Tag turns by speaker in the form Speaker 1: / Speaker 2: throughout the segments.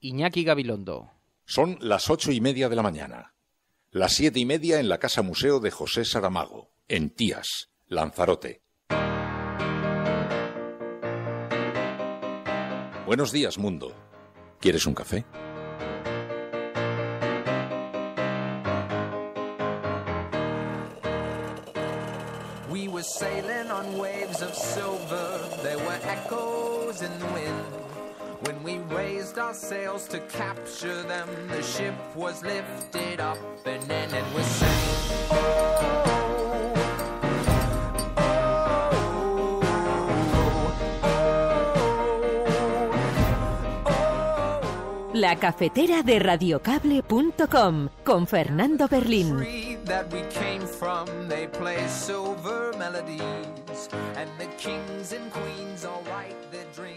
Speaker 1: Iñaki Gabilondo.
Speaker 2: Son las 8:30 de la mañana. Las 7:30 en la Casa Museo de José Saramago, en Tías, Lanzarote. Buenos días, mundo. ¿Quieres un café?
Speaker 3: We were sailing on waves of silver. There were echoes in the wind. When we raised our sails to capture them, the ship was lifted up and then we sang. Oh,
Speaker 4: La cafetera de radiocable.com con Fernando Berlín.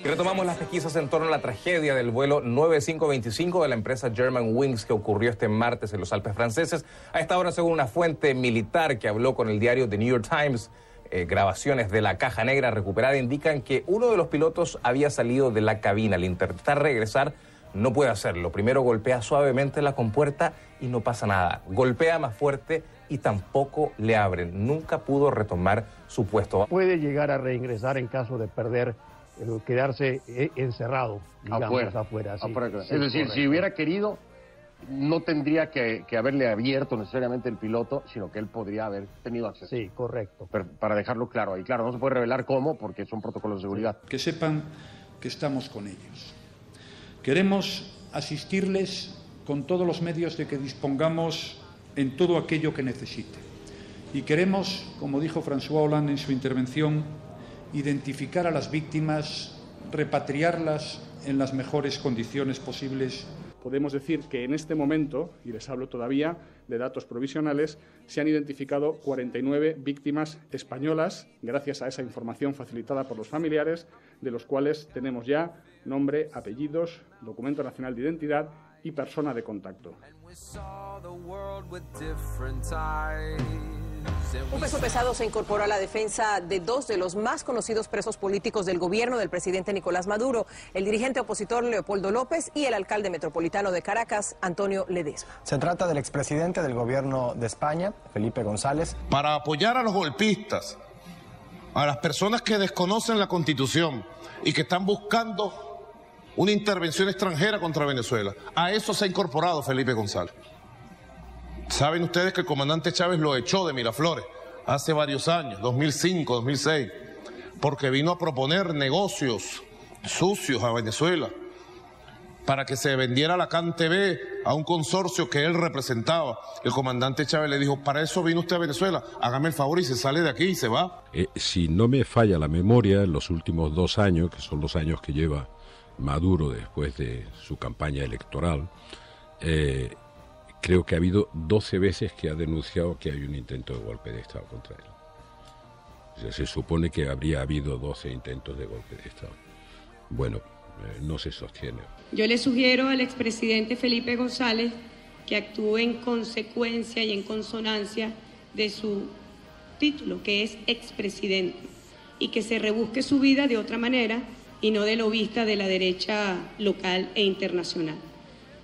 Speaker 5: Retomamos las pesquisas en torno a la tragedia del vuelo 9525 de la empresa Germanwings que ocurrió este martes en los Alpes franceses. A esta hora, según una fuente militar que habló con el diario The New York Times, grabaciones de la caja negra recuperada indican que uno de los pilotos había salido de la cabina. Al intentar regresar, no puede hacerlo. Primero golpea suavemente la compuerta y no pasa nada. Golpea más fuerte y tampoco le abren. Nunca pudo retomar su puesto.
Speaker 6: Puede llegar a reingresar en caso de perder, quedarse encerrado, digamos, afuera. Sí.
Speaker 7: Es decir, si hubiera querido, no tendría que haberle abierto necesariamente el piloto, sino que él podría haber tenido acceso.
Speaker 6: Sí, correcto.
Speaker 7: Pero para dejarlo claro ahí. Claro, no se puede revelar cómo, porque son protocolos de seguridad.
Speaker 8: Que sepan que estamos con ellos. Queremos asistirles con todos los medios de que dispongamos en todo aquello que necesite. Y queremos, como dijo François Hollande en su intervención, identificar a las víctimas, repatriarlas en las mejores condiciones posibles.
Speaker 9: Podemos decir que en este momento, y les hablo todavía de datos provisionales, se han identificado 49 víctimas españolas, gracias a esa información facilitada por los familiares, de los cuales tenemos ya nombre, apellidos, documento nacional de identidad y persona de contacto.
Speaker 10: Un peso pesado se incorporó a la defensa de dos de los más conocidos presos políticos del gobierno del presidente Nicolás Maduro, el dirigente opositor Leopoldo López y el alcalde metropolitano de Caracas, Antonio Ledesma.
Speaker 11: Se trata del expresidente del gobierno de España, Felipe González.
Speaker 12: Para apoyar a los golpistas, a las personas que desconocen la Constitución y que están buscando una intervención extranjera contra Venezuela, a eso se ha incorporado Felipe González. Saben ustedes que el comandante Chávez lo echó de Miraflores hace varios años, 2005, 2006, porque vino a proponer negocios sucios a Venezuela para que se vendiera la CanTV a un consorcio que él representaba. El comandante Chávez le dijo, para eso vino usted a Venezuela, hágame el favor y se sale de aquí y se va.
Speaker 13: Si no me falla la memoria, en los últimos 2 años, que son los años que lleva Maduro después de su campaña electoral, creo que ha habido 12 veces que ha denunciado que hay un intento de golpe de Estado contra él. O sea, se supone que habría habido 12 intentos de golpe de Estado. Bueno, no se sostiene.
Speaker 14: Yo le sugiero al expresidente Felipe González que actúe en consecuencia y en consonancia de su título, que es expresidente, y que se rebusque su vida de otra manera y no de lobista de la derecha local e internacional.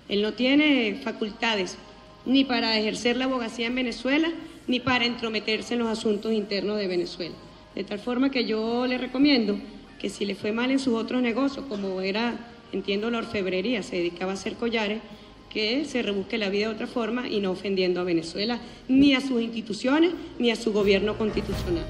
Speaker 14: Él no tiene facultades ni para ejercer la abogacía en Venezuela, ni para entrometerse en los asuntos internos de Venezuela. De tal forma que yo le recomiendo que si le fue mal en sus otros negocios, como era, entiendo, la orfebrería, se dedicaba a hacer collares, que se rebusque la vida de otra forma y no ofendiendo a Venezuela, ni a sus instituciones, ni a su gobierno constitucional.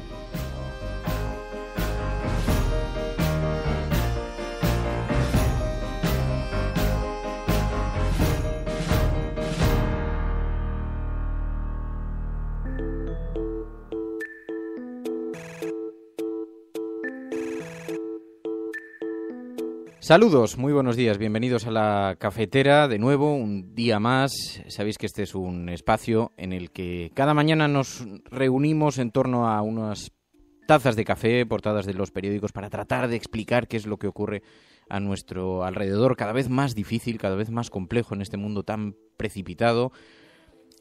Speaker 1: Saludos, muy buenos días, bienvenidos a la cafetera, de nuevo, un día más. Sabéis que este es un espacio en el que cada mañana nos reunimos en torno a unas tazas de café, portadas de los periódicos, para tratar de explicar qué es lo que ocurre a nuestro alrededor, cada vez más difícil, cada vez más complejo en este mundo tan precipitado.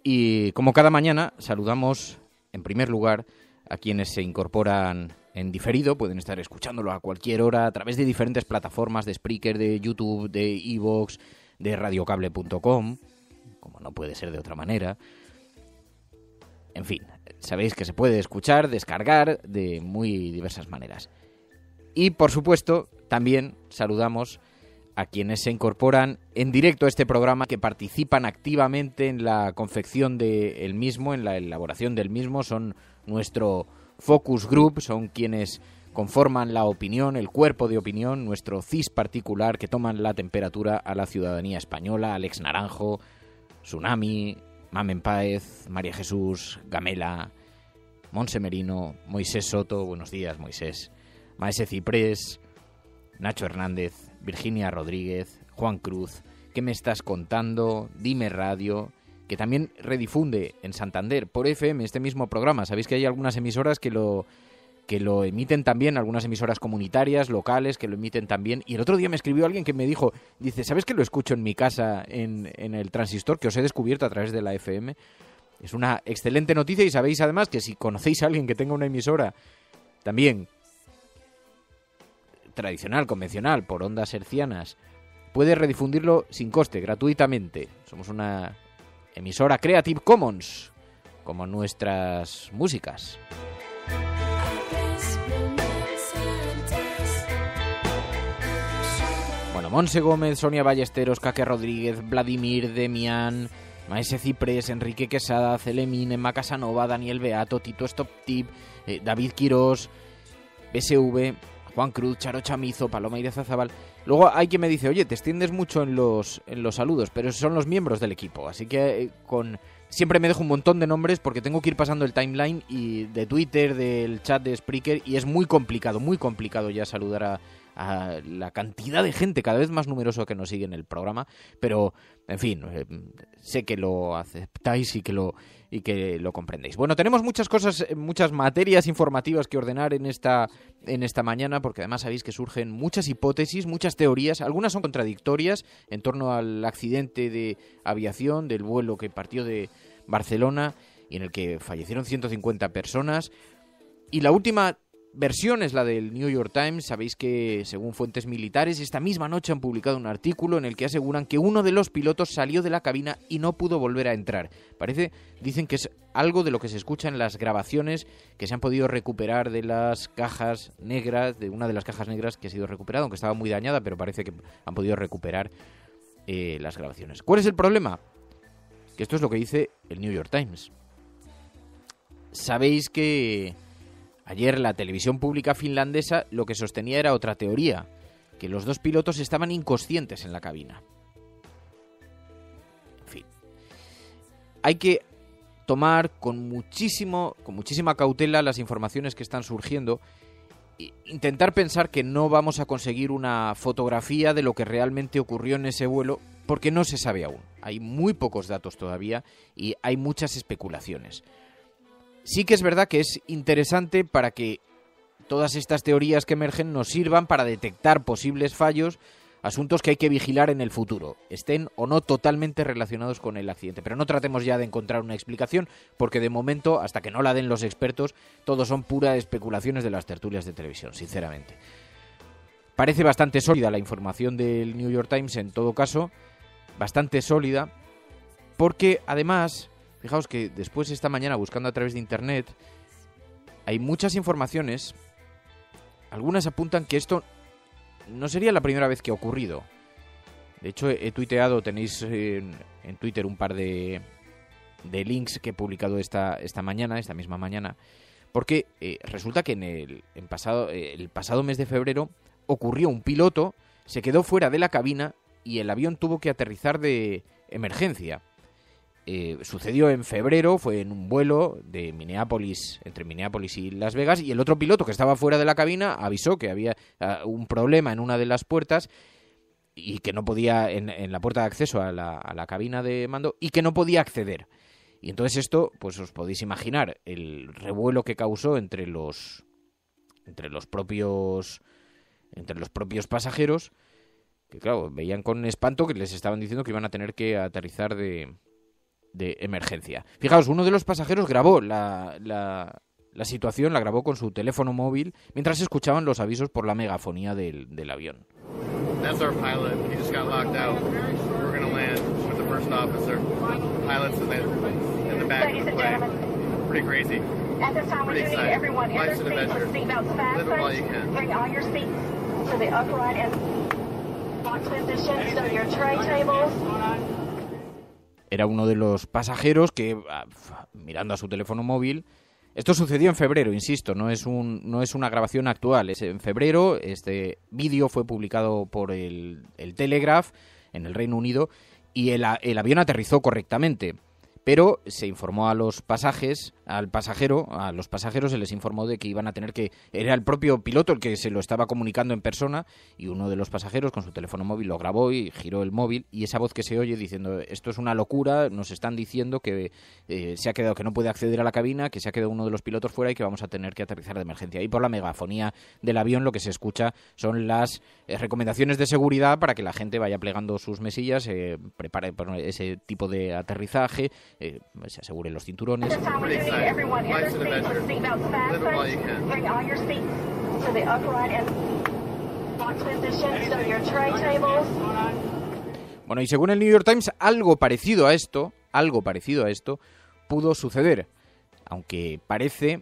Speaker 1: Y como cada mañana, saludamos en primer lugar a quienes se incorporan en diferido, pueden estar escuchándolo a cualquier hora a través de diferentes plataformas, de Spreaker, de YouTube, de iVoox, de radiocable.com, como no puede ser de otra manera. En fin, sabéis que se puede escuchar, descargar de muy diversas maneras. Y, por supuesto, también saludamos a quienes se incorporan en directo a este programa, que participan activamente en la confección del mismo, en la elaboración del mismo. Son nuestro focus group, son quienes conforman la opinión, el cuerpo de opinión, nuestro CIS particular, que toman la temperatura a la ciudadanía española. Alex Naranjo, Tsunami, Mamen Páez, María Jesús, Gamela, Monse Merino, Moisés Soto, buenos días Moisés, Maese Ciprés, Nacho Hernández, Virginia Rodríguez, Juan Cruz. ¿Qué me estás contando? Dime Radio, que también redifunde en Santander por FM este mismo programa. Sabéis que hay algunas emisoras que lo emiten también, algunas emisoras comunitarias, locales, que lo emiten también. Y el otro día me escribió alguien que me dijo, dice, ¿sabes que lo escucho en mi casa en el transistor, que os he descubierto a través de la FM? Es una excelente noticia, y sabéis además que si conocéis a alguien que tenga una emisora también tradicional, convencional, por ondas hercianas, puede redifundirlo sin coste, gratuitamente. Somos una emisora Creative Commons, como nuestras músicas. Bueno, Monse Gómez, Sonia Ballesteros, Caque Rodríguez, Vladimir, Demián, Maese Ciprés, Enrique Quesada, Celemín, Emma Casanova, Daniel Beato, Tito Stop Tip, David Quirós, BSV, Juan Cruz, Charo Chamizo, Paloma Irezazabal. Luego hay quien me dice, oye, te extiendes mucho en los saludos, pero esos son los miembros del equipo, así que siempre me dejo un montón de nombres porque tengo que ir pasando el timeline y de Twitter, del chat de Spreaker, y es muy complicado ya saludar a la cantidad de gente cada vez más numerosa que nos sigue en el programa, pero en fin, sé que lo aceptáis y que lo comprendéis. Bueno, tenemos muchas cosas, muchas materias informativas que ordenar en esta mañana, porque además sabéis que surgen muchas hipótesis, muchas teorías, algunas son contradictorias en torno al accidente de aviación del vuelo que partió de Barcelona y en el que fallecieron 150 personas, y la última versión es la del New York Times. Sabéis que, según fuentes militares, esta misma noche han publicado un artículo en el que aseguran que uno de los pilotos salió de la cabina y no pudo volver a entrar. Dicen que es algo de lo que se escucha en las grabaciones que se han podido recuperar de las cajas negras, de una de las cajas negras que ha sido recuperada, aunque estaba muy dañada, pero parece que han podido recuperar las grabaciones. ¿Cuál es el problema? Que esto es lo que dice el New York Times. Sabéis que ayer la televisión pública finlandesa lo que sostenía era otra teoría, que los dos pilotos estaban inconscientes en la cabina. En fin, hay que tomar con muchísima cautela las informaciones que están surgiendo e intentar pensar que no vamos a conseguir una fotografía de lo que realmente ocurrió en ese vuelo, porque no se sabe aún. Hay muy pocos datos todavía y hay muchas especulaciones. Sí que es verdad que es interesante para que todas estas teorías que emergen nos sirvan para detectar posibles fallos, asuntos que hay que vigilar en el futuro, estén o no totalmente relacionados con el accidente. Pero no tratemos ya de encontrar una explicación, porque de momento, hasta que no la den los expertos, todos son puras especulaciones de las tertulias de televisión, sinceramente. Parece bastante sólida la información del New York Times, en todo caso, bastante sólida, porque además, fijaos que después esta mañana, buscando a través de internet, hay muchas informaciones. Algunas apuntan que esto no sería la primera vez que ha ocurrido. De hecho, he tuiteado, tenéis en Twitter un par de links que he publicado esta misma mañana, porque resulta que el pasado mes de febrero ocurrió un piloto, se quedó fuera de la cabina y el avión tuvo que aterrizar de emergencia. Sucedió en febrero, fue en un vuelo de Minneapolis, entre Minneapolis y Las Vegas, y el otro piloto que estaba fuera de la cabina avisó que había un problema en una de las puertas y que no podía, en la puerta de acceso a la cabina de mando, y que no podía acceder. Y entonces esto, pues os podéis imaginar el revuelo que causó entre los propios pasajeros, que claro, veían con espanto que les estaban diciendo que iban a tener que aterrizar de emergencia. Fijaos, uno de los pasajeros grabó la situación, la grabó con su teléfono móvil mientras escuchaban los avisos por la megafonía del avión.
Speaker 15: That's our pilot. He just got locked out. We're going to land with the first officer. The pilot's in the back of the plane. Pretty crazy.
Speaker 16: At this time, we do need everyone in their seats with seatbelts fastened. Bring all your seats to the upright and box position, so your tray tables.
Speaker 1: Era uno de los pasajeros que, mirando a su teléfono móvil... Esto sucedió en febrero, insisto, no es una grabación actual. Es en febrero, este vídeo fue publicado por el Telegraph en el Reino Unido y el avión aterrizó correctamente. Pero se informó a los pasajeros se les informó de que iban a tener que... Era el propio piloto el que se lo estaba comunicando en persona y uno de los pasajeros con su teléfono móvil lo grabó y giró el móvil y esa voz que se oye diciendo esto es una locura, nos están diciendo que se ha quedado, que no puede acceder a la cabina, que se ha quedado uno de los pilotos fuera y que vamos a tener que aterrizar de emergencia. Y por la megafonía del avión lo que se escucha son las recomendaciones de seguridad para que la gente vaya plegando sus mesillas, prepare ese tipo de aterrizaje, se aseguren los cinturones. Bueno, y según el New York Times, algo parecido a esto pudo suceder, aunque parece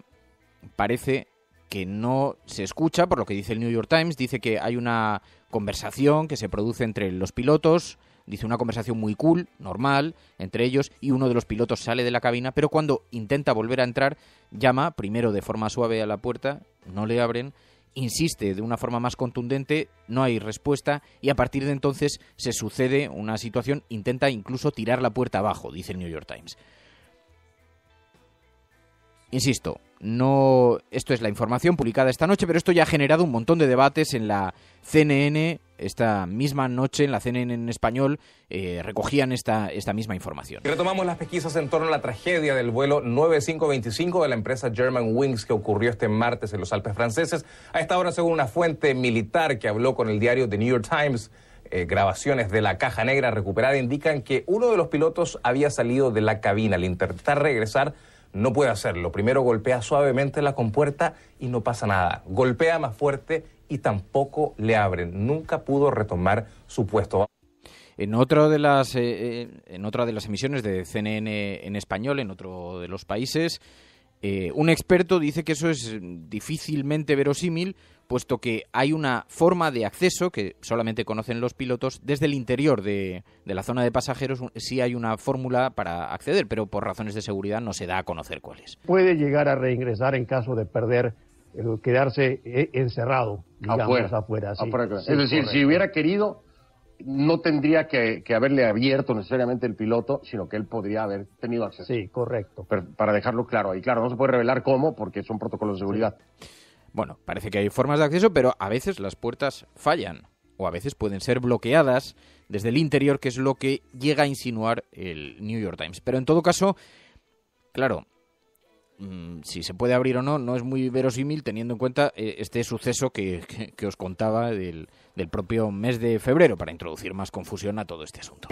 Speaker 1: que no se escucha, por lo que dice el New York Times. Dice que hay una conversación que se produce entre los pilotos. Dice una conversación muy cool, normal, entre ellos, y uno de los pilotos sale de la cabina, pero cuando intenta volver a entrar, llama primero de forma suave a la puerta, no le abren, insiste de una forma más contundente, no hay respuesta, y a partir de entonces se sucede una situación, intenta incluso tirar la puerta abajo, dice el New York Times. Insisto, no, esto es la información publicada esta noche, pero esto ya ha generado un montón de debates en la CNN. Esta misma noche en la CNN en español recogían esta misma información.
Speaker 5: Y retomamos las pesquisas en torno a la tragedia del vuelo 9525 de la empresa Germanwings que ocurrió este martes en los Alpes franceses. A esta hora, según una fuente militar que habló con el diario The New York Times, grabaciones de la caja negra recuperada indican que uno de los pilotos había salido de la cabina. Al intentar regresar, no puede hacerlo. Primero golpea suavemente la compuerta y no pasa nada. Golpea más fuerte y tampoco le abren. Nunca pudo retomar su puesto.
Speaker 1: En otra de las emisiones de CNN en español, en otro de los países, un experto dice que eso es difícilmente verosímil, puesto que hay una forma de acceso que solamente conocen los pilotos desde el interior de la zona de pasajeros. Sí hay una fórmula para acceder, pero por razones de seguridad no se da a conocer cuál es.
Speaker 6: Puede llegar a reingresar en caso de perder, quedarse encerrado, digamos, afuera. Sí,
Speaker 7: es decir, si hubiera querido, no tendría que haberle abierto necesariamente el piloto, sino que él podría haber tenido acceso.
Speaker 6: Sí, correcto.
Speaker 7: Para dejarlo claro. Y claro, no se puede revelar cómo, porque son protocolos de seguridad.
Speaker 1: Sí. Bueno, parece que hay formas de acceso, pero a veces las puertas fallan, o a veces pueden ser bloqueadas desde el interior, que es lo que llega a insinuar el New York Times. Pero en todo caso, claro, si se puede abrir o no, no es muy verosímil teniendo en cuenta este suceso que os contaba del propio mes de febrero, para introducir más confusión a todo este asunto.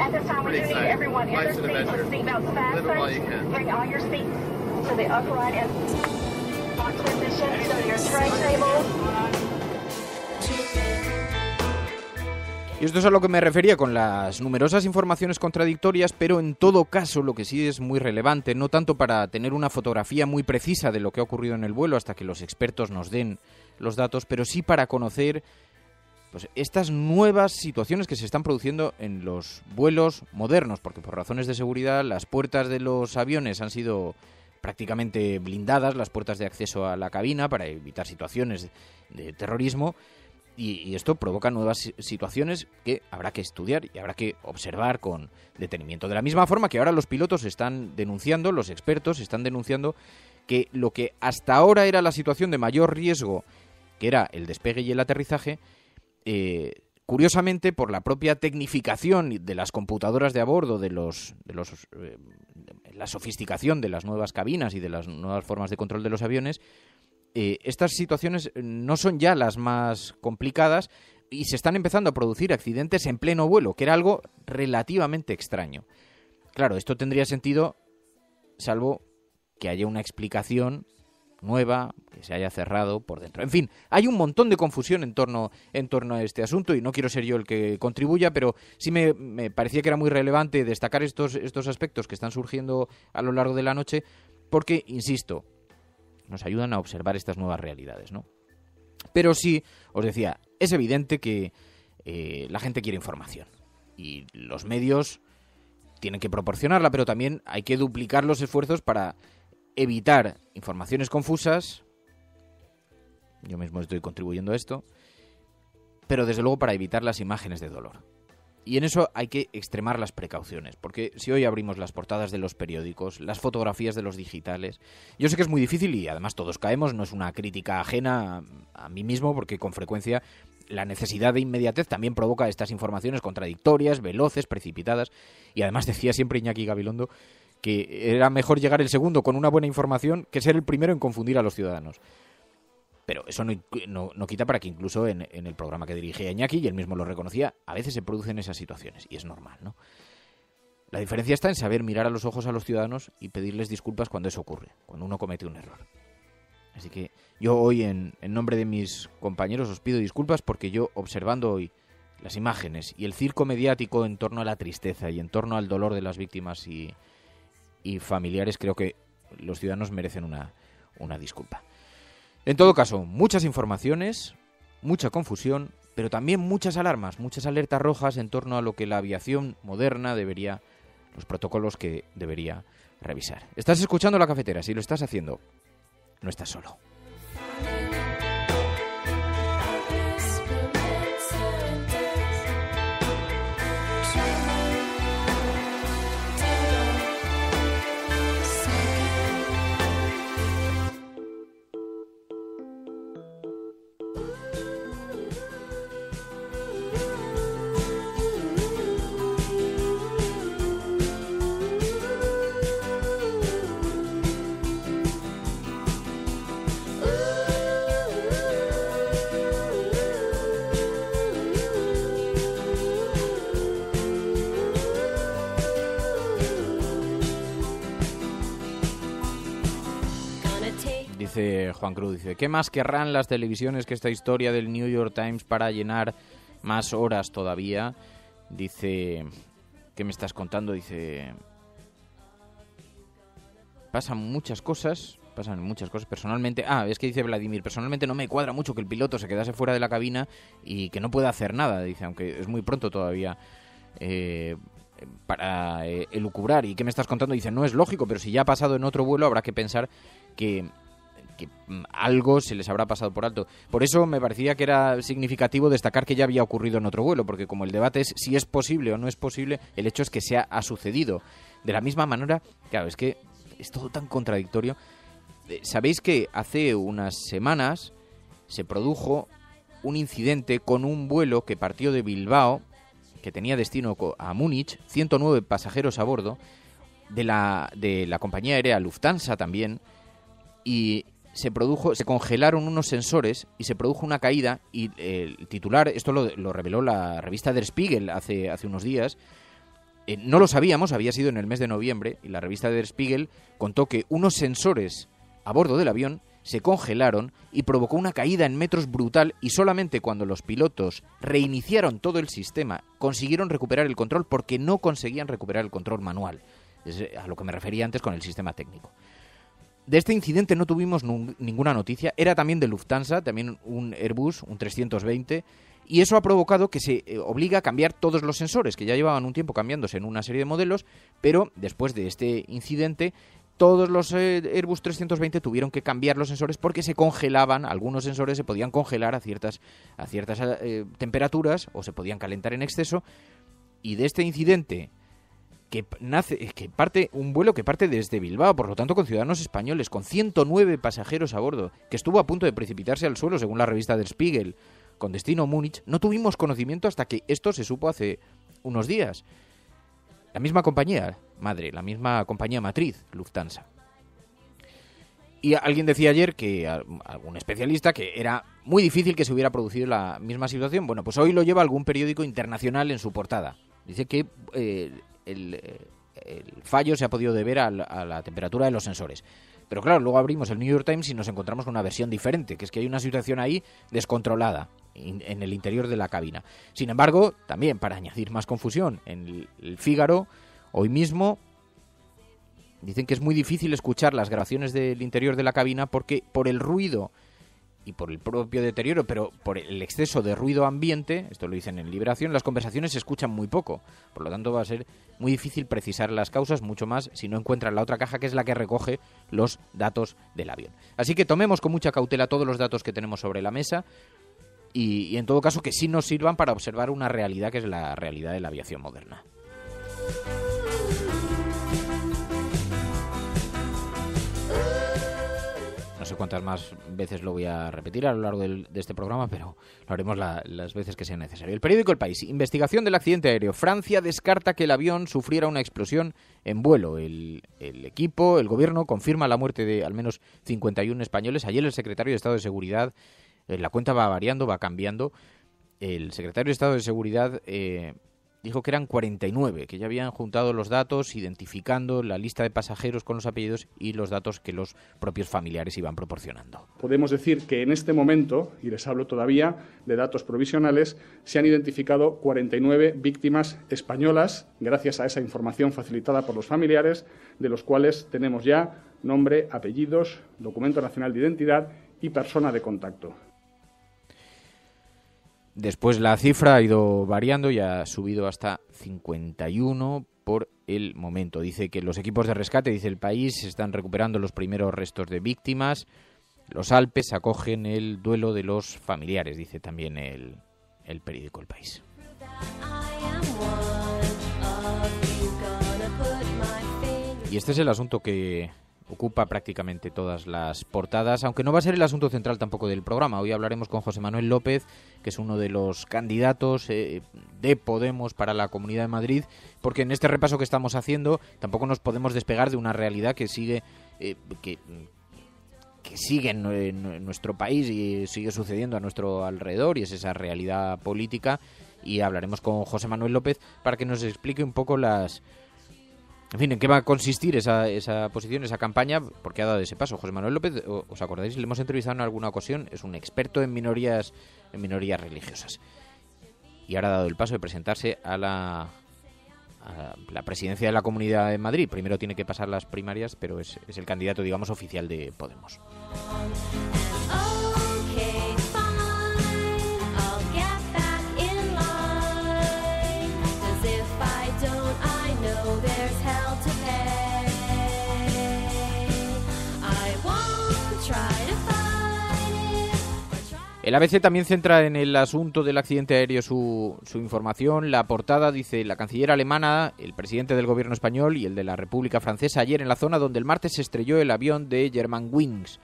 Speaker 1: Y esto es a lo que me refería con las numerosas informaciones contradictorias, pero en todo caso lo que sí es muy relevante, no tanto para tener una fotografía muy precisa de lo que ha ocurrido en el vuelo hasta que los expertos nos den los datos, pero sí para conocer pues estas nuevas situaciones que se están produciendo en los vuelos modernos, porque por razones de seguridad las puertas de los aviones han sido prácticamente blindadas, las puertas de acceso a la cabina, para evitar situaciones de terrorismo. Y esto provoca nuevas situaciones que habrá que estudiar y habrá que observar con detenimiento. De la misma forma que ahora los pilotos están denunciando, los expertos están denunciando que lo que hasta ahora era la situación de mayor riesgo, que era el despegue y el aterrizaje, curiosamente por la propia tecnificación de las computadoras de a bordo, la sofisticación de las nuevas cabinas y de las nuevas formas de control de los aviones, estas situaciones no son ya las más complicadas y se están empezando a producir accidentes en pleno vuelo, que era algo relativamente extraño. Claro, esto tendría sentido salvo que haya una explicación nueva, que se haya cerrado por dentro. En fin, hay un montón de confusión en torno a este asunto y no quiero ser yo el que contribuya, pero sí me parecía que era muy relevante destacar estos aspectos que están surgiendo a lo largo de la noche porque, insisto, nos ayudan a observar estas nuevas realidades, ¿no? Pero sí, os decía, es evidente que la gente quiere información y los medios tienen que proporcionarla, pero también hay que duplicar los esfuerzos para evitar informaciones confusas. Yo mismo estoy contribuyendo a esto, pero desde luego para evitar las imágenes de dolor. Y en eso hay que extremar las precauciones, porque si hoy abrimos las portadas de los periódicos, las fotografías de los digitales, yo sé que es muy difícil y además todos caemos, no es una crítica ajena a mí mismo, porque con frecuencia la necesidad de inmediatez también provoca estas informaciones contradictorias, veloces, precipitadas, y además decía siempre Iñaki Gabilondo que era mejor llegar el segundo con una buena información que ser el primero en confundir a los ciudadanos. Pero eso no quita para que incluso en el programa que dirigía Iñaki, y él mismo lo reconocía, a veces se producen esas situaciones, y es normal, ¿no? La diferencia está en saber mirar a los ojos a los ciudadanos y pedirles disculpas cuando eso ocurre, cuando uno comete un error. Así que yo hoy, en nombre de mis compañeros, os pido disculpas porque yo, observando hoy las imágenes y el circo mediático en torno a la tristeza y en torno al dolor de las víctimas y familiares, creo que los ciudadanos merecen una disculpa. En todo caso, muchas informaciones, mucha confusión, pero también muchas alarmas, muchas alertas rojas en torno a lo que la aviación moderna los protocolos que debería revisar. Estás escuchando La Cafetera, si lo estás haciendo, no estás solo. Dice Juan Cruz, dice, ¿qué más querrán las televisiones que esta historia del New York Times para llenar más horas todavía? Dice, ¿qué me estás contando? Dice, pasan muchas cosas personalmente. Es que dice Vladimir, personalmente no me cuadra mucho que el piloto se quedase fuera de la cabina y que no pueda hacer nada, dice, aunque es muy pronto todavía para elucubrar. ¿Y qué me estás contando? Dice, no es lógico, pero si ya ha pasado en otro vuelo habrá que pensar que algo se les habrá pasado por alto. Por eso me parecía que era significativo destacar que ya había ocurrido en otro vuelo, porque como el debate es si es posible o no es posible, el hecho es que ha sucedido. De la misma manera, claro, es que es todo tan contradictorio. Sabéis que hace unas semanas se produjo un incidente con un vuelo que partió de Bilbao, que tenía destino a Múnich, 109 pasajeros a bordo, de la compañía aérea Lufthansa también, y se congelaron unos sensores y se produjo una caída, y el titular, esto lo reveló la revista Der Spiegel hace unos días, no lo sabíamos, había sido en el mes de noviembre, y la revista Der Spiegel contó que unos sensores a bordo del avión se congelaron y provocó una caída en metros brutal, y solamente cuando los pilotos reiniciaron todo el sistema consiguieron recuperar el control, porque no conseguían recuperar el control manual. Es a lo que me refería antes con el sistema técnico. De este incidente no tuvimos ninguna noticia. Era también de Lufthansa, también un Airbus, un 320, y eso ha provocado que se obliga a cambiar todos los sensores, que ya llevaban un tiempo cambiándose en una serie de modelos, pero después de este incidente todos los Airbus 320 tuvieron que cambiar los sensores porque se congelaban. Algunos sensores se podían congelar a ciertas temperaturas, o se podían calentar en exceso, y de este incidente un vuelo que parte desde Bilbao, por lo tanto con ciudadanos españoles, con 109 pasajeros a bordo, que estuvo a punto de precipitarse al suelo según la revista Der Spiegel, con destino a Múnich, no tuvimos conocimiento hasta que esto se supo hace unos días. La misma compañía madre, la misma compañía matriz, Lufthansa. Y alguien decía ayer, algún especialista, que era muy difícil que se hubiera producido la misma situación. Bueno, pues hoy lo lleva algún periódico internacional en su portada. Dice que el fallo se ha podido deber a la temperatura de los sensores. Pero claro, luego abrimos el New York Times y nos encontramos con una versión diferente, que es que hay una situación ahí descontrolada en el interior de la cabina. Sin embargo, también para añadir más confusión, en el Fígaro, hoy mismo, dicen que es muy difícil escuchar las grabaciones del interior de la cabina porque por el ruido y por el propio deterioro, pero por el exceso de ruido ambiente, esto lo dicen en Liberación, las conversaciones se escuchan muy poco. Por lo tanto, va a ser muy difícil precisar las causas, mucho más si no encuentran la otra caja, que es la que recoge los datos del avión. Así que tomemos con mucha cautela todos los datos que tenemos sobre la mesa y en todo caso que sí nos sirvan para observar una realidad que es la realidad de la aviación moderna. No sé cuántas más veces lo voy a repetir a lo largo de este programa, pero lo haremos las veces que sea necesario. El periódico El País. Investigación del accidente aéreo. Francia descarta que el avión sufriera una explosión en vuelo. El equipo, el gobierno, confirma la muerte de al menos 51 españoles. Ayer el secretario de Estado de Seguridad, la cuenta va variando, va cambiando. El secretario de Estado de Seguridad dijo que eran 49, que ya habían juntado los datos, identificando la lista de pasajeros con los apellidos y los datos que los propios familiares iban proporcionando.
Speaker 9: Podemos decir que en este momento, y les hablo todavía de datos provisionales, se han identificado 49 víctimas españolas, gracias a esa información facilitada por los familiares, de los cuales tenemos ya nombre, apellidos, documento nacional de identidad y persona de contacto.
Speaker 1: Después la cifra ha ido variando y ha subido hasta 51 por el momento. Dice que los equipos de rescate, dice El País, están recuperando los primeros restos de víctimas. Los Alpes acogen el duelo de los familiares, dice también el periódico El País. Y este es el asunto que ocupa prácticamente todas las portadas, aunque no va a ser el asunto central tampoco del programa. Hoy hablaremos con José Manuel López, que es uno de los candidatos de Podemos para la Comunidad de Madrid, porque en este repaso que estamos haciendo tampoco nos podemos despegar de una realidad que sigue que sigue en nuestro país y sigue sucediendo a nuestro alrededor, y es esa realidad política. Y hablaremos con José Manuel López para que nos explique un poco en fin, ¿en qué va a consistir esa posición, esa campaña? Porque ha dado ese paso. José Manuel López, ¿os acordáis? Le hemos entrevistado en alguna ocasión. Es un experto en minorías religiosas. Y ahora ha dado el paso de presentarse a la presidencia de la Comunidad de Madrid. Primero tiene que pasar las primarias, pero es el candidato, digamos, oficial de Podemos. El ABC también centra en el asunto del accidente aéreo su información. La portada dice: la canciller alemana, el presidente del gobierno español y el de la República Francesa ayer en la zona donde el martes se estrelló el avión de Germanwings.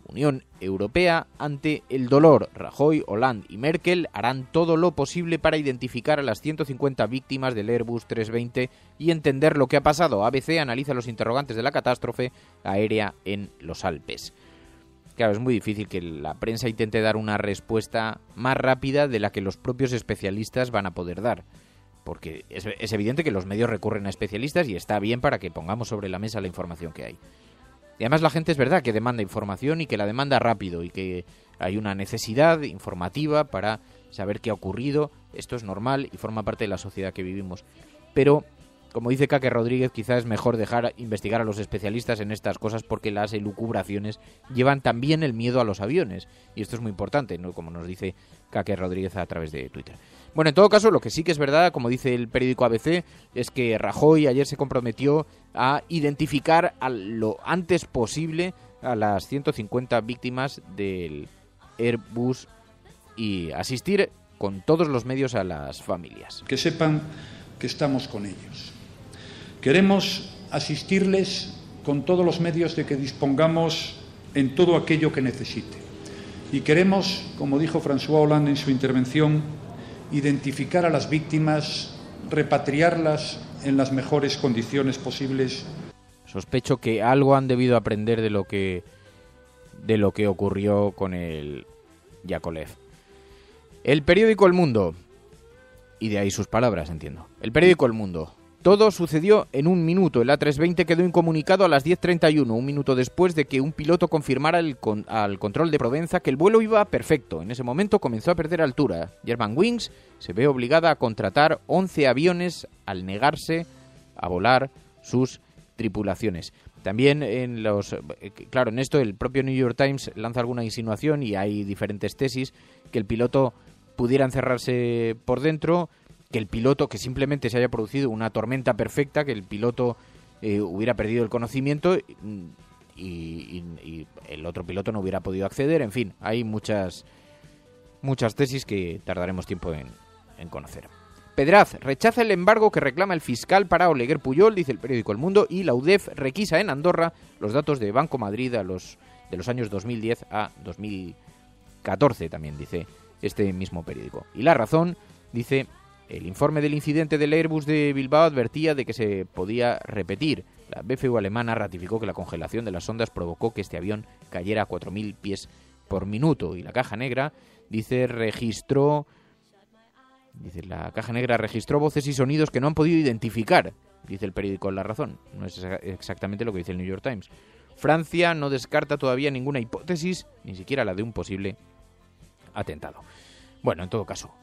Speaker 1: Unión Europea ante el dolor. Rajoy, Hollande y Merkel harán todo lo posible para identificar a las 150 víctimas del Airbus 320 y entender lo que ha pasado. ABC analiza los interrogantes de la catástrofe aérea en los Alpes. Claro, es muy difícil que la prensa intente dar una respuesta más rápida de la que los propios especialistas van a poder dar. Porque es evidente que los medios recurren a especialistas y está bien para que pongamos sobre la mesa la información que hay. Y además la gente es verdad que demanda información y que la demanda rápido y que hay una necesidad informativa para saber qué ha ocurrido. Esto es normal y forma parte de la sociedad que vivimos. Pero, como dice Kake Rodríguez, quizás es mejor dejar investigar a los especialistas en estas cosas porque las elucubraciones llevan también el miedo a los aviones. Y esto es muy importante, ¿no? Como nos dice Kake Rodríguez a través de Twitter. Bueno, en todo caso, lo que sí que es verdad, como dice el periódico ABC, es que Rajoy ayer se comprometió a identificar lo antes posible a las 150 víctimas del Airbus y asistir con todos los medios a las familias.
Speaker 8: Que sepan que estamos con ellos. Queremos asistirles con todos los medios de que dispongamos en todo aquello que necesite. Y queremos, como dijo François Hollande en su intervención, identificar a las víctimas, repatriarlas en las mejores condiciones posibles.
Speaker 1: Sospecho que algo han debido aprender de lo que ocurrió con el Yakolev. El periódico El Mundo, y de ahí sus palabras, entiendo. El periódico El Mundo Todo sucedió en un minuto. El A320 quedó incomunicado a las 10:31, un minuto después de que un piloto confirmara al control de Provenza que el vuelo iba perfecto. En ese momento comenzó a perder altura. Germanwings se ve obligada a contratar 11 aviones al negarse a volar sus tripulaciones. También en esto el propio New York Times lanza alguna insinuación y hay diferentes tesis, que el piloto pudiera encerrarse por dentro, que simplemente se haya producido una tormenta perfecta, que el piloto hubiera perdido el conocimiento y el otro piloto no hubiera podido acceder. En fin, hay muchas tesis que tardaremos tiempo en conocer. Pedraz rechaza el embargo que reclama el fiscal para Oleguer Pujol, dice el periódico El Mundo, y la UDEF requisa en Andorra los datos de Banco Madrid de los años 2010 a 2014, también dice este mismo periódico. Y La Razón dice: el informe del incidente del Airbus de Bilbao advertía de que se podía repetir. La BFU alemana ratificó que la congelación de las ondas provocó que este avión cayera a 4.000 pies por minuto. Y la Caja Negra la Caja Negra registró voces y sonidos que no han podido identificar, dice el periódico La Razón. No es exactamente lo que dice el New York Times. Francia no descarta todavía ninguna hipótesis, ni siquiera la de un posible atentado. Bueno, en todo caso,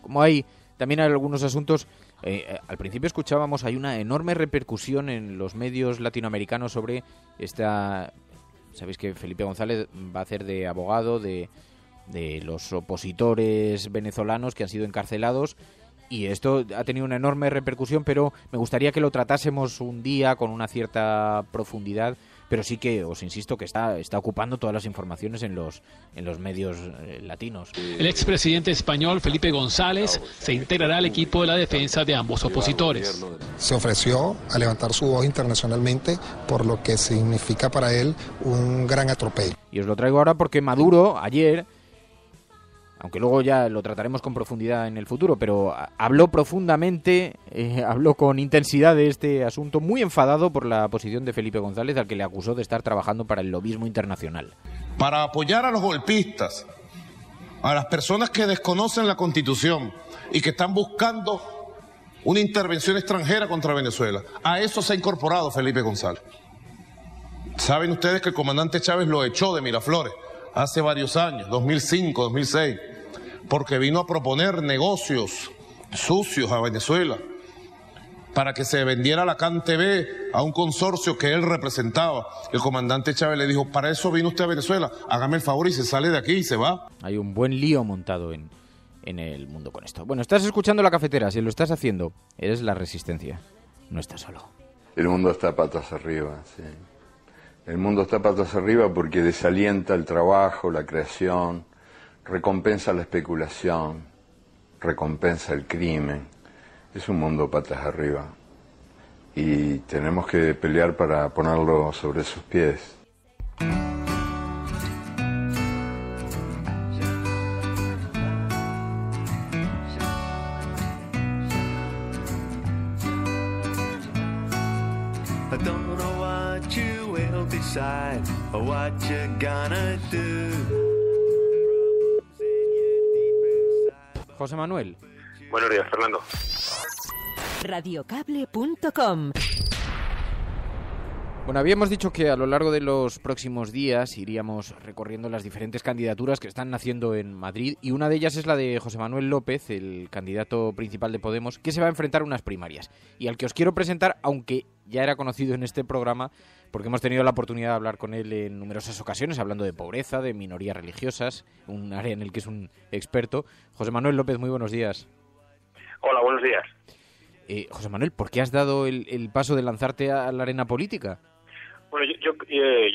Speaker 1: también hay algunos asuntos. Al principio escuchábamos, hay una enorme repercusión en los medios latinoamericanos sobre esta... Sabéis que Felipe González va a hacer de abogado de los opositores venezolanos que han sido encarcelados, y esto ha tenido una enorme repercusión, pero me gustaría que lo tratásemos un día con una cierta profundidad, pero sí que os insisto que está ocupando todas las informaciones en los medios latinos.
Speaker 17: El expresidente español Felipe González se integrará al equipo de la defensa de ambos opositores.
Speaker 18: Se ofreció a levantar su voz internacionalmente por lo que significa para él un gran atropello.
Speaker 1: Y os lo traigo ahora porque Maduro ayer, aunque luego ya lo trataremos con profundidad en el futuro, pero habló profundamente, habló con intensidad de este asunto, muy enfadado por la posición de Felipe González, al que le acusó de estar trabajando para el lobismo internacional.
Speaker 12: Para apoyar a los golpistas, a las personas que desconocen la Constitución y que están buscando una intervención extranjera contra Venezuela, a eso se ha incorporado Felipe González. Saben ustedes que el comandante Chávez lo echó de Miraflores hace varios años, 2005, 2006, porque vino a proponer negocios sucios a Venezuela para que se vendiera la CanTV a un consorcio que él representaba. El comandante Chávez le dijo: para eso vino usted a Venezuela, hágame el favor, y se sale de aquí y se va.
Speaker 1: Hay un buen lío montado en el mundo con esto. Bueno, estás escuchando La Cafetera, si lo estás haciendo, eres la Resistencia, no estás solo.
Speaker 19: El mundo está patas arriba, sí. El mundo está patas arriba porque desalienta el trabajo, la creación, recompensa la especulación, recompensa el crimen. Es un mundo patas arriba y tenemos que pelear para ponerlo sobre sus pies.
Speaker 20: What you gonna do?
Speaker 1: José Manuel.
Speaker 21: Buenos días, Fernando.
Speaker 4: Radiocable.com.
Speaker 1: Bueno, habíamos dicho que a lo largo de los próximos días iríamos recorriendo las diferentes candidaturas que están naciendo en Madrid, y una de ellas es la de José Manuel López, el candidato principal de Podemos, que se va a enfrentar a unas primarias, y al que os quiero presentar, aunque ya era conocido en este programa, porque hemos tenido la oportunidad de hablar con él en numerosas ocasiones, hablando de pobreza, de minorías religiosas, un área en el que es un experto. José Manuel López, muy buenos días.
Speaker 21: Hola, buenos días.
Speaker 1: José Manuel, ¿por qué has dado el paso de lanzarte a la arena política?
Speaker 21: Bueno, yo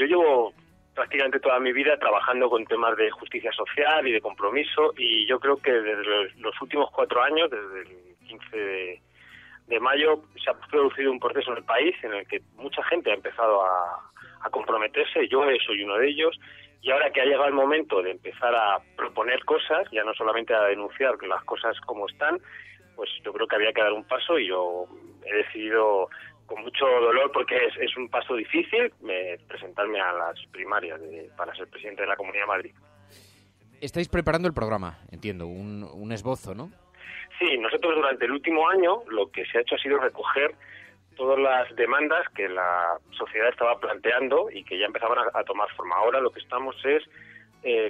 Speaker 21: llevo prácticamente toda mi vida trabajando con temas de justicia social y de compromiso, y yo creo que desde los últimos 4 años, desde el 15 de mayo, se ha producido un proceso en el país en el que mucha gente ha empezado a comprometerse. Yo soy uno de ellos, y ahora que ha llegado el momento de empezar a proponer cosas, ya no solamente a denunciar las cosas como están, pues yo creo que había que dar un paso, y yo he decidido, con mucho dolor, porque es un paso difícil, presentarme a las primarias para ser presidente de la Comunidad de Madrid.
Speaker 1: Estáis preparando el programa, entiendo, un esbozo, ¿no?
Speaker 21: Sí, nosotros durante el último año lo que se ha hecho ha sido recoger todas las demandas que la sociedad estaba planteando y que ya empezaban a tomar forma. Ahora lo que estamos es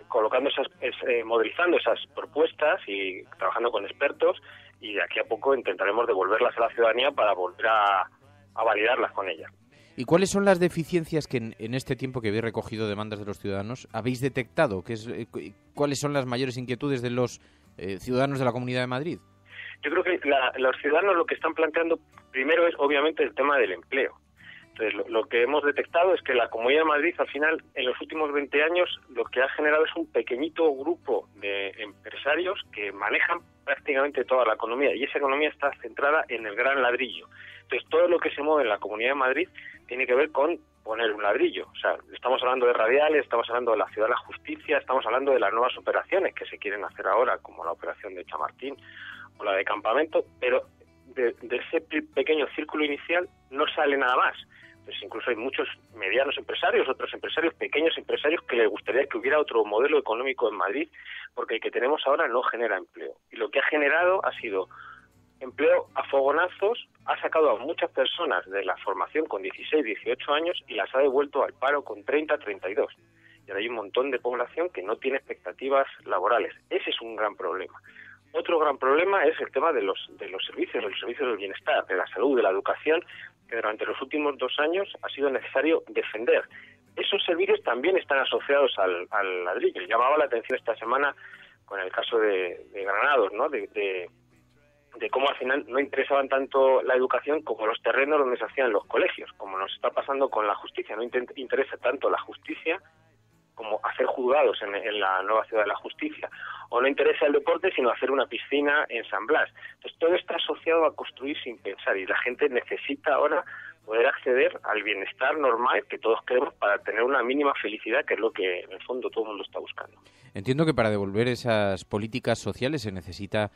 Speaker 21: colocando modelizando esas propuestas y trabajando con expertos, y de aquí a poco intentaremos devolverlas a la ciudadanía para volver a validarlas con ella.
Speaker 1: ¿Y cuáles son las deficiencias que en este tiempo que habéis recogido demandas de los ciudadanos habéis detectado? ¿Cuáles son las mayores inquietudes de los ciudadanos de la Comunidad de Madrid?
Speaker 21: Yo creo que los ciudadanos lo que están planteando primero es obviamente el tema del empleo. Entonces, lo que hemos detectado es que la Comunidad de Madrid, al final, en los últimos 20 años, lo que ha generado es un pequeñito grupo de empresarios que manejan prácticamente toda la economía, y esa economía está centrada en el gran ladrillo. Entonces, todo lo que se mueve en la Comunidad de Madrid tiene que ver con poner un ladrillo. O sea, estamos hablando de radiales, estamos hablando de la Ciudad de la Justicia, estamos hablando de las nuevas operaciones que se quieren hacer ahora, como la operación de Chamartín o la de Campamento, pero de ese pequeño círculo inicial no sale nada más. Pues incluso hay muchos medianos empresarios, otros empresarios, pequeños empresarios, que les gustaría que hubiera otro modelo económico en Madrid, porque el que tenemos ahora no genera empleo. Y lo que ha generado ha sido empleo a fogonazos, ha sacado a muchas personas de la formación con 16, 18 años y las ha devuelto al paro con 30, 32. Y ahora hay un montón de población que no tiene expectativas laborales. Ese es un gran problema. Otro gran problema es el tema de los servicios del bienestar, de la salud, de la educación, que durante los últimos 2 años ha sido necesario defender. Esos servicios también están asociados al ladrillo. Llamaba la atención esta semana con el caso de Granados, ¿no? De cómo al final no interesaban tanto la educación como los terrenos donde se hacían los colegios, como nos está pasando con la justicia. No interesa tanto la justicia como hacer juzgados en la nueva Ciudad de la Justicia, o no interesa el deporte sino hacer una piscina en San Blas. Entonces todo está asociado a construir sin pensar, y la gente necesita ahora poder acceder al bienestar normal que todos queremos para tener una mínima felicidad, que es lo que en el fondo todo el mundo está buscando.
Speaker 1: Entiendo que para devolver esas políticas sociales se necesita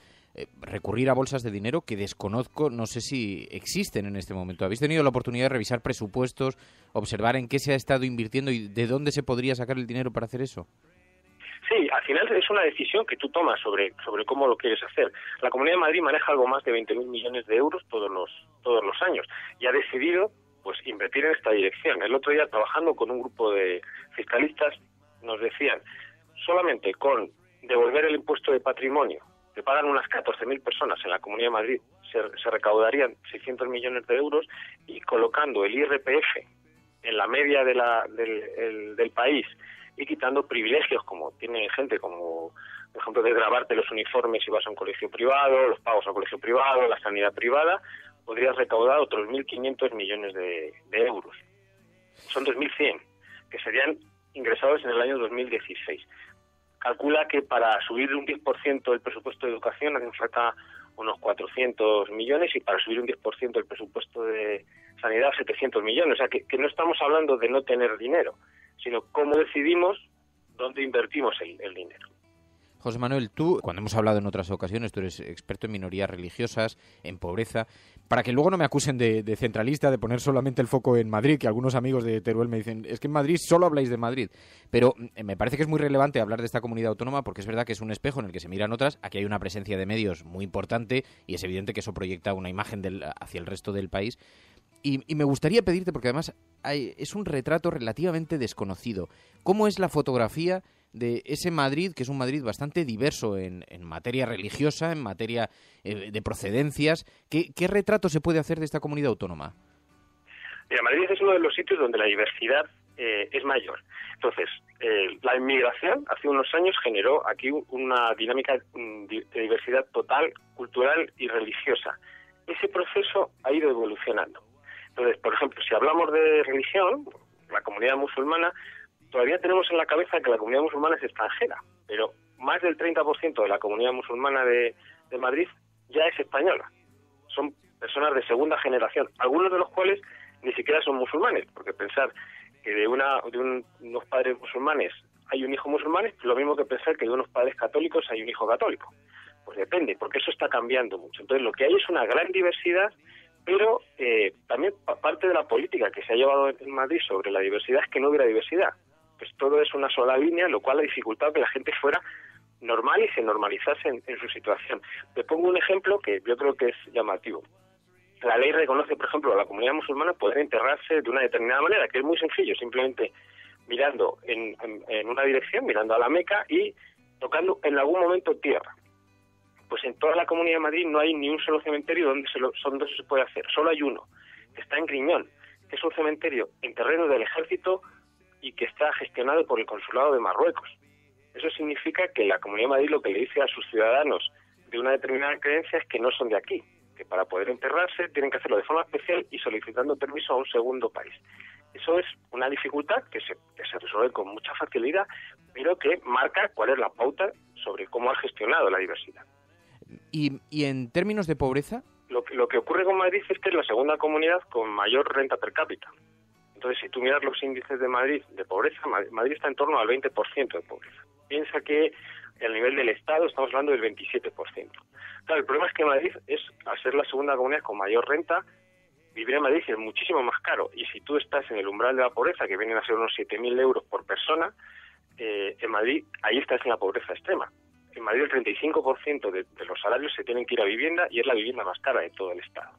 Speaker 1: recurrir a bolsas de dinero que desconozco, no sé si existen en este momento. ¿Habéis tenido la oportunidad de revisar presupuestos, observar en qué se ha estado invirtiendo y de dónde se podría sacar el dinero para hacer eso?
Speaker 21: Sí, al final es una decisión que tú tomas sobre cómo lo quieres hacer. La Comunidad de Madrid maneja algo más de 20.000 millones de euros todos los años y ha decidido pues invertir en esta dirección. El otro día, trabajando con un grupo de fiscalistas, nos decían, solamente con devolver el impuesto de patrimonio, que pagan unas 14.000 personas en la Comunidad de Madrid, se recaudarían 600 millones de euros, y colocando el IRPF en la media del país y quitando privilegios como tiene gente, como por ejemplo desgravarte los uniformes si vas a un colegio privado, los pagos a un colegio privado, la sanidad privada, podrías recaudar otros 1.500 millones de euros. Son 2.100 que serían ingresados en el año 2016. Calcula que para subir un 10% el presupuesto de educación hacen falta unos 400 millones y para subir un 10% el presupuesto de sanidad 700 millones. O sea, que no estamos hablando de no tener dinero, sino cómo decidimos dónde invertimos el dinero.
Speaker 1: José Manuel, tú, cuando hemos hablado en otras ocasiones, tú eres experto en minorías religiosas, en pobreza, para que luego no me acusen de centralista, de poner solamente el foco en Madrid, que algunos amigos de Teruel me dicen, es que en Madrid solo habláis de Madrid. Pero me parece que es muy relevante hablar de esta comunidad autónoma porque es verdad que es un espejo en el que se miran otras. Aquí hay una presencia de medios muy importante y es evidente que eso proyecta una imagen hacia el resto del país. Y me gustaría pedirte, porque además es un retrato relativamente desconocido, ¿cómo es la fotografía de ese Madrid, que es un Madrid bastante diverso en materia religiosa, en materia de procedencias? ¿Qué retrato se puede hacer de esta comunidad autónoma?
Speaker 21: Mira, Madrid es uno de los sitios donde la diversidad es mayor. Entonces, la inmigración hace unos años generó aquí una dinámica de diversidad total, cultural y religiosa. Ese proceso ha ido evolucionando. Entonces, por ejemplo, si hablamos de religión, la comunidad musulmana, todavía tenemos en la cabeza que la comunidad musulmana es extranjera, pero más del 30% de la comunidad musulmana de Madrid ya es española. Son personas de segunda generación, algunos de los cuales ni siquiera son musulmanes, porque pensar que de unos padres musulmanes hay un hijo musulmán es lo mismo que pensar que de unos padres católicos hay un hijo católico. Pues depende, porque eso está cambiando mucho. Entonces, lo que hay es una gran diversidad, pero también parte de la política que se ha llevado en Madrid sobre la diversidad es que no hubiera diversidad. Pues todo es una sola línea, lo cual ha dificultado que la gente fuera normal y se normalizase en su situación. Te pongo un ejemplo que yo creo que es llamativo. la ley reconoce, por ejemplo, a la comunidad musulmana poder enterrarse de una determinada manera, que es muy sencillo, simplemente mirando en una dirección, mirando a la Meca y tocando en algún momento tierra. Pues en toda la Comunidad de Madrid no hay ni un solo cementerio donde se puede hacer. Solo hay uno, que está en Griñón, que es un cementerio en terreno del Ejército y que está gestionado por el Consulado de Marruecos. Eso significa que la Comunidad de Madrid lo que le dice a sus ciudadanos de una determinada creencia es que no son de aquí, que para poder enterrarse tienen que hacerlo de forma especial y solicitando permiso a un segundo país. Eso es una dificultad que se resuelve con mucha facilidad, pero que marca cuál es la pauta sobre cómo ha gestionado la diversidad.
Speaker 1: ¿Y en términos de pobreza?
Speaker 21: Lo que ocurre con Madrid es que es la segunda comunidad con mayor renta per cápita. Entonces, si tú miras los índices de Madrid de pobreza, Madrid está en torno al 20% de pobreza. Piensa que a nivel del Estado estamos hablando del 27%. Claro, el problema es que Madrid al ser la segunda comunidad con mayor renta, vivir en Madrid es muchísimo más caro. Y si tú estás en el umbral de la pobreza, que vienen a ser unos 7.000 euros por persona, en Madrid ahí estás en la pobreza extrema. En Madrid el 35% de los salarios se tienen que ir a vivienda y es la vivienda más cara de todo el Estado.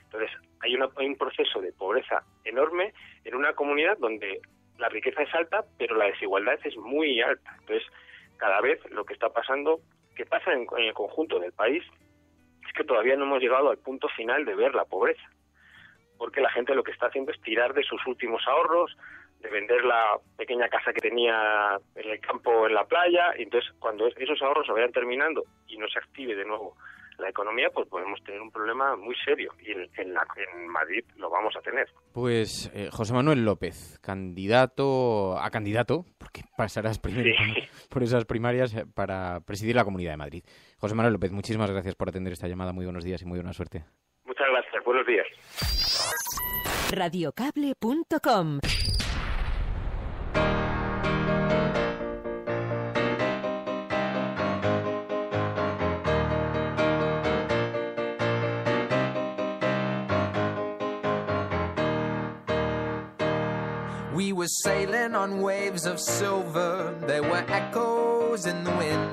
Speaker 21: Entonces, hay un proceso de pobreza enorme en una comunidad donde la riqueza es alta, pero la desigualdad es muy alta. Entonces, cada vez lo que está pasando, que pasa en el conjunto del país, es que todavía no hemos llegado al punto final de ver la pobreza. Porque la gente lo que está haciendo es tirar de sus últimos ahorros, de vender la pequeña casa que tenía en el campo, en la playa, y entonces cuando esos ahorros se vayan terminando y no se active de nuevo la economía, pues podemos tener un problema muy serio, y en Madrid lo vamos a tener.
Speaker 1: Pues José Manuel López, candidato, porque pasarás primero por esas primarias para presidir la Comunidad de Madrid. José Manuel López, muchísimas gracias por atender esta llamada, muy buenos días y muy buena suerte.
Speaker 21: Muchas gracias, buenos días.
Speaker 4: Radiocable.com.
Speaker 3: We were sailing on waves of silver. There were echoes in the wind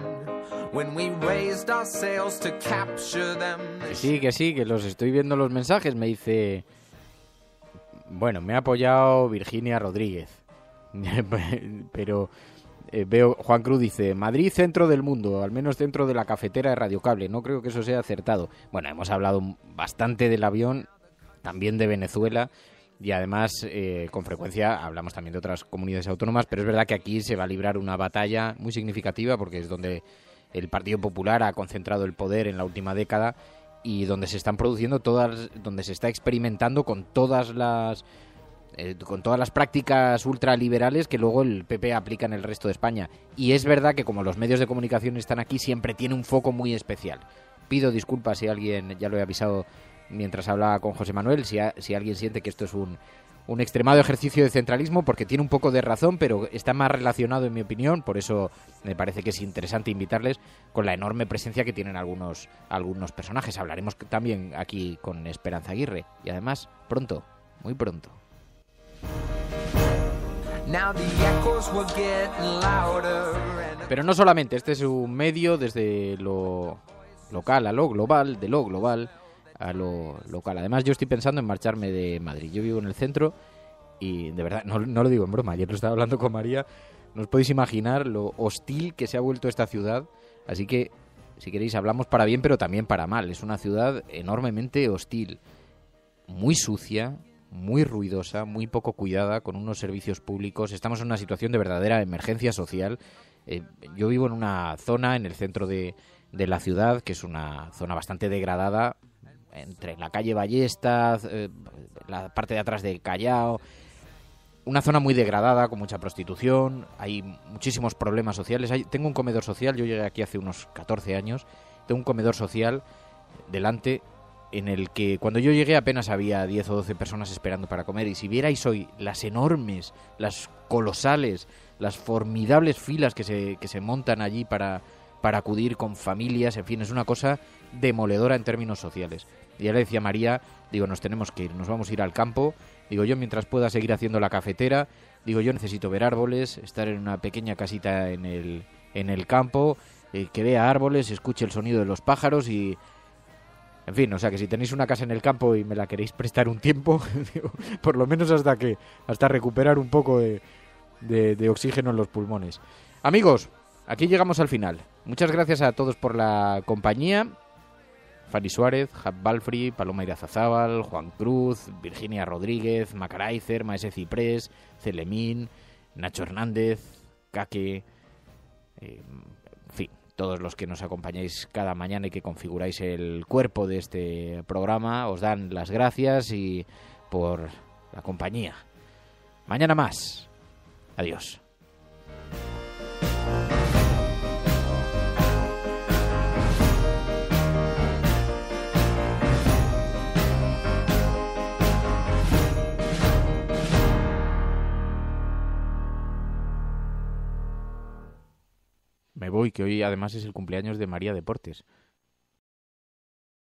Speaker 3: when we raised our sails to capture them.
Speaker 1: Que sí, que los estoy viendo los mensajes. Me dice... Bueno, me ha apoyado Virginia Rodríguez. Pero veo, Juan Cruz dice, Madrid centro del mundo, al menos centro de la cafetera de Radio Cable. No creo que eso sea acertado. Bueno, hemos hablado bastante del avión, también de Venezuela. Y además, con frecuencia, hablamos también de otras comunidades autónomas, pero es verdad que aquí se va a librar una batalla muy significativa porque es donde el Partido Popular ha concentrado el poder en la última década y donde se están produciendo donde se está experimentando con todas las prácticas ultraliberales que luego el PP aplica en el resto de España. Y es verdad que como los medios de comunicación están aquí, siempre tiene un foco muy especial. Pido disculpas si alguien, ya lo he avisado mientras hablaba con José Manuel, si alguien siente que esto es un extremado ejercicio de centralismo, porque tiene un poco de razón, pero está más relacionado, en mi opinión, por eso me parece que es interesante invitarles, con la enorme presencia que tienen algunos personajes. Hablaremos también aquí con Esperanza Aguirre, y además, pronto, muy pronto. Pero no solamente, este es un medio desde lo local a lo global, de lo global a lo local. Además, yo estoy pensando en marcharme de Madrid. Yo vivo en el centro y, de verdad, no lo digo en broma. Ayer lo estaba hablando con María. No os podéis imaginar lo hostil que se ha vuelto esta ciudad. Así que, si queréis, hablamos para bien, pero también para mal. Es una ciudad enormemente hostil. Muy sucia, muy ruidosa, muy poco cuidada, con unos servicios públicos. Estamos en una situación de verdadera emergencia social. Yo vivo en una zona en el centro de la ciudad, que es una zona bastante degradada, entre la calle Ballesta, la parte de atrás del Callao, una zona muy degradada, con mucha prostitución, hay muchísimos problemas sociales. Tengo un comedor social, yo llegué aquí hace unos 14 años, tengo un comedor social delante en el que cuando yo llegué apenas había 10 o 12 personas esperando para comer, y si vierais hoy las enormes, las colosales, las formidables filas que se montan allí para acudir con familias, en fin, es una cosa demoledora en términos sociales. Y ya le decía a María, digo, nos tenemos que ir, nos vamos a ir al campo, digo, yo mientras pueda seguir haciendo la cafetera, digo, yo necesito ver árboles, estar en una pequeña casita en el campo, que vea árboles, escuche el sonido de los pájaros y En fin, o sea que si tenéis una casa en el campo y me la queréis prestar un tiempo, por lo menos hasta recuperar un poco de oxígeno en los pulmones. Amigos, aquí llegamos al final. Muchas gracias a todos por la compañía. Fanny Suárez, Jab Balfri, Paloma Irazazábal, Juan Cruz, Virginia Rodríguez, Macaraizer, Maese Ciprés, Celemín, Nacho Hernández, Caque, en fin, todos los que nos acompañáis cada mañana y que configuráis el cuerpo de este programa, os dan las gracias y por la compañía. Mañana más. Adiós. Me voy, que hoy además es el cumpleaños de María Deportes.